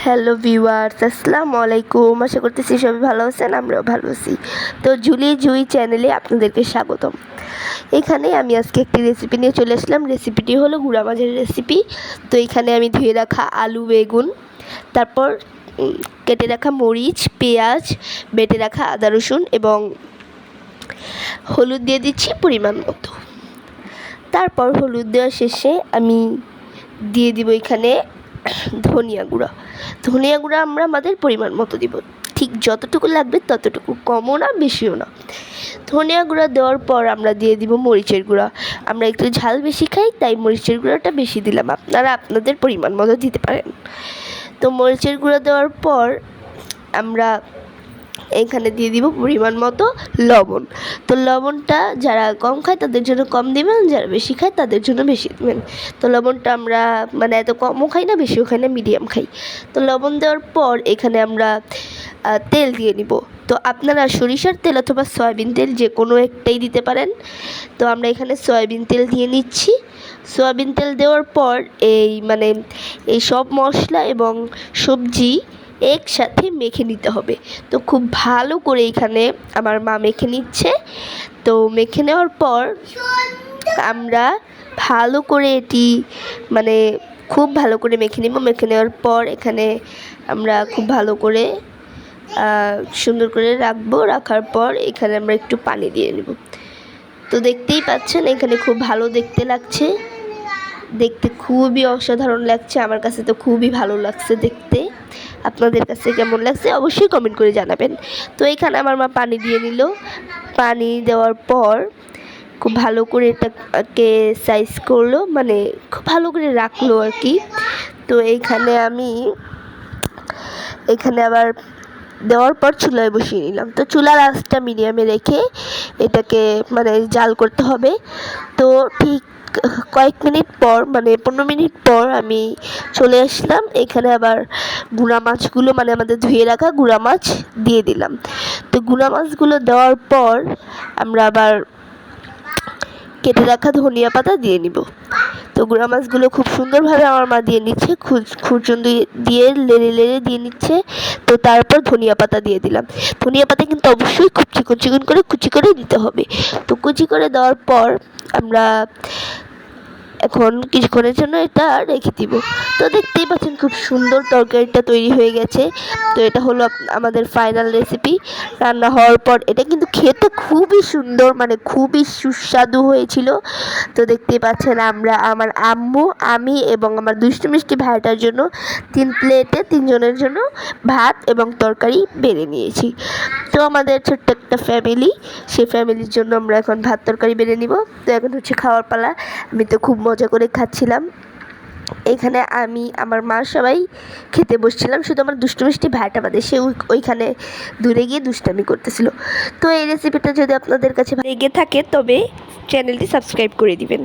Hello viewers, আসসালামু আলাইকুম। আশা করতেছি সবাই ভালো আছেন, আমরাও ভালো আছি। তো জুলি জুই চ্যানেলে আপনাদেরকে স্বাগতম। এখানে আমি আজকে একটি রেসিপি নিয়ে চলে আসলাম। রেসিপিটি হলো গুঁড়া মাছের রেসিপি। তো এখানে আমি ধুয়ে রাখা আলু, বেগুন, তারপর কেটে রাখা মরিচ, পেঁয়াজ, বেটে রাখা আদা রসুন এবং হলুদ দিয়ে দিচ্ছি পরিমাণ মতো। তারপর হলুদ দেওয়া শেষে আমি দিয়ে দিব এখানে ধনিয়া গুঁড়া আমরা আমাদের পরিমাণ মতো দিব, ঠিক যতটুকু লাগবে ততটুকু, কমও না বেশিও না। ধনিয়া গুঁড়া দেওয়ার পর আমরা দিয়ে দিব মরিচের গুঁড়া। আমরা একটু ঝাল বেশি খাই, তাই মরিচের গুঁড়াটা বেশি দিলাম, আপনারা আপনাদের পরিমাণ মতো দিতে পারেন। তো মরিচের গুঁড়া দেওয়ার পর আমরা এখানে দিয়ে দিব পরিমাণ মতো লবণ। তো লবণটা যারা কম খায় তাদের জন্য কম দিবেন, যারা বেশি খায় তাদের জন্য বেশি দিবেন। তো লবণটা আমরা এত কমও খাই না, বেশিও খাই না, মিডিয়াম খাই। তো লবণ দেওয়ার পর এখানে আমরা তেল দিয়ে নিব। তো আপনারা সরিষার তেল অথবা সয়াবিন তেল যে কোনো একটাই দিতে পারেন। তো আমরা এখানে সয়াবিন তেল দিয়ে নিচ্ছি। সয়াবিন তেল দেওয়ার পর এই সব মশলা এবং সবজি একসাথে মেখে নিতে হবে। তো খুব ভালো করে এখানে আমার মা মেখে নিচ্ছে। তো মেখে নেওয়ার পর আমরা ভালো করে এটি খুব ভালো করে মেখে নেব। মেখে নেওয়ার পর এখানে আমরা খুব ভালো করে সুন্দর করে রাখার পর এখানে আমরা একটু পানি দিয়ে নেব। তো দেখতেই পাচ্ছেন এখানে খুব ভালো দেখতে লাগছে, দেখতে খুবই অসাধারণ লাগছে। আমার কাছে তো খুবই ভালো লাগছে দেখতে। আপনাদের কাছে কেমন লাগছে অবশ্যই কমেন্ট করে জানাবেন। তো এখানে আমার মা পানি দিয়ে নিল। পানি দেওয়ার পর খুব ভালো করে এটাকে সাইজ করলো, খুব ভালো করে রাখলো আর কি। তো এখানে আবার দেওয়ার পর চুলায় বসিয়ে নিলাম। তো চুলার আঁচটা মিডিয়ামে রেখে এটাকে জাল করতে হবে। তো ঠিক কয়েক মিনিট পর 15 মিনিট পর আমি চলে আসলাম। এখানে আবার গুঁড়া মাছগুলো আমাদের ধুয়ে রাখা গুঁড়া মাছ দিয়ে দিলাম। তো গুঁড়া মাছগুলো দেওয়ার পর আমরা আবার কেটে রাখা ধনিয়া পাতা দিয়ে নিব। তো গুঁড়া মাছগুলো খুব সুন্দরভাবে আমার মা দিয়ে নিচ্ছে, খুরচুন দিয়ে লেড়ে দিয়ে নিচ্ছে। তো তারপর ধনিয়া পাতা দিয়ে দিলাম। ধনিয়া পাতা কিন্তু অবশ্যই খুব চিকন করে কুচি করে দিতে হবে। তো কুচি করে দেওয়ার পর আমরা এখন কিছুক্ষণের জন্য এটা রেখে দিব। তো দেখতেই পাচ্ছেন খুব সুন্দর তরকারিটা তৈরি হয়ে গেছে। তো এটা হলো আমাদের ফাইনাল রেসিপি। রান্না হওয়ার পর এটা কিন্তু খেতে খুবই সুন্দর, খুবই সুস্বাদু হয়েছিল। তো দেখতেই পাচ্ছেন আমার আম্মু, আমি এবং আমার দুষ্টু মিষ্টি ভাইটার জন্য 3 প্লেটে 3 জনের জন্য ভাত এবং তরকারি বেড়ে নিয়েছি। তো আমাদের ছোট্ট একটা ফ্যামিলি, সেই ফ্যামিলির জন্য আমরা এখন ভাত তরকারি বেড়ে নিব। তো এখন হচ্ছে খাওয়ার পালা। আমি তো খুব মজা করে খাচ্ছিলাম। এখানে আমি, আমার মা সবাই খেতে বসছিলাম, শুধু আমার দুষ্টু মিষ্টি ভাইটা বাদে, সে ওইখানে দূরে গিয়ে দুষ্টামি করতেছিল। তো এই রেসিপিটা যদি আপনাদের কাছে লেগে থাকে তবে চ্যানেলটি সাবস্ক্রাইব করে দিবেন।